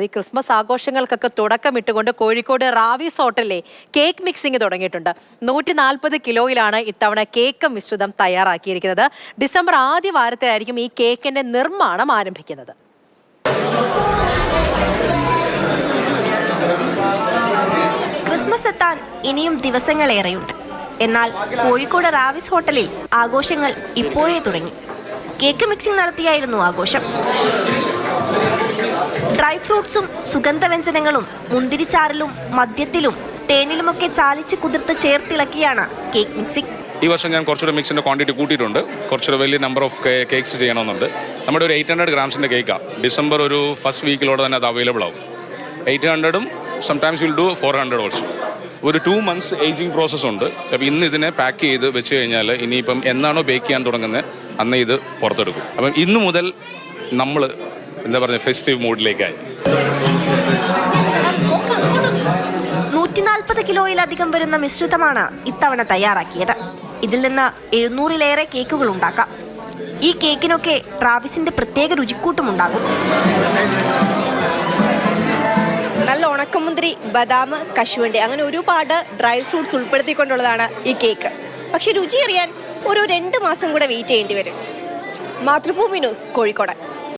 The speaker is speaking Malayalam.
ഈ ക്രിസ്മസ് ആഘോഷങ്ങൾക്കൊക്കെ തുടക്കമിട്ടുകൊണ്ട് കോഴിക്കോട് റാവീസ് ഹോട്ടലിലെ കേക്ക് മിക്സിംഗ് തുടങ്ങിയിട്ടുണ്ട്. 140 കിലോയിലാണ് ഇത്തവണ കേക്ക് മിശ്രിതം തയ്യാറാക്കിയിരിക്കുന്നത്. ഡിസംബർ ആദ്യ വാരത്തിലായിരിക്കും ഈ കേക്കിന്റെ നിർമ്മാണം ആരംഭിക്കുന്നത്. ക്രിസ്മസ് എത്താൻ ഇനിയും ദിവസങ്ങളേറെയുണ്ട്. എന്നാൽ കോഴിക്കോട് റാവീസ് ഹോട്ടലിൽ ആഘോഷങ്ങൾ ഇപ്പോഴേ തുടങ്ങി. കേക്ക് മിക്സിംഗ് നടത്തിയായിരുന്നു ആഘോഷം. ഡ്രൈ ഫ്രൂട്ട്സും സുഗന്ധവ്യഞ്ജനങ്ങളും മുന്തിരിച്ചാറിലും മദ്യത്തിലും തേനിലുമൊക്കെ ചാലിച്ച് കുതിർത്ത് ചേർത്തിളക്കിയാണ് കേക്ക് മിക്സിംഗ്. ഈ വർഷം ഞാൻ കുറച്ചുകൂടെ മിക്സിൻ്റെ ക്വാണ്ടിറ്റി കൂട്ടിയിട്ടുണ്ട്. കുറച്ചുകൂടെ വലിയ നമ്പർ ഓഫ് കേക്ക്സ് ചെയ്യണമെന്നുണ്ട്. നമ്മുടെ ഒരു 800 ഗ്രാംസിൻ്റെ കേക്കാണ്. ഡിസംബർ ഒരു ഫസ്റ്റ് വീക്കിലോടെ തന്നെ അത് അവൈലബിൾ ആവും. 800ഉം സംടൈംസ് വിൽ ഡു 400 ഓൾസോ. ഒരു 2 months ഏജിങ് പ്രോസസ്സ് ഉണ്ട്. അപ്പോൾ ഇന്ന് ഇതിനെ പാക്ക് ചെയ്ത് വെച്ച് കഴിഞ്ഞാൽ ഇനിയിപ്പം എന്നാണോ ബേക്ക് ചെയ്യാൻ തുടങ്ങുന്നത് അന്ന് ഇത് പുറത്തെടുക്കും. അപ്പം ഇന്നു മുതൽ നമ്മൾ എന്താ പറയുക ഫെസ്റ്റീവ് മൂഡിലേക്കായി. 140 കിലോയിലധികം വരുന്ന മിശ്രിതമാണ് ഇത്തവണ തയ്യാറാക്കിയത്. ഇതിൽ നിന്ന് 700-ലേറെ കേക്കുകൾ ഉണ്ടാക്കാം. ഈ കേക്കിനൊക്കെ റാവീസിന്റെ പ്രത്യേക രുചിക്കൂട്ടുമുണ്ടാകും. നല്ല ഉണക്കമുന്തിരി, ബദാം, കശുവണ്ടി അങ്ങനെ ഒരുപാട് ഡ്രൈ ഫ്രൂട്ട്സ് ഉൾപ്പെടുത്തിക്കൊണ്ടുള്ളതാണ് ഈ കേക്ക്. പക്ഷെ രുചി അറിയാൻ ഒരു 2 മാസം കൂടെ വെയിറ്റ് ചെയ്യേണ്ടി വരും. മാതൃഭൂമി ന്യൂസ്, കോഴിക്കോട്.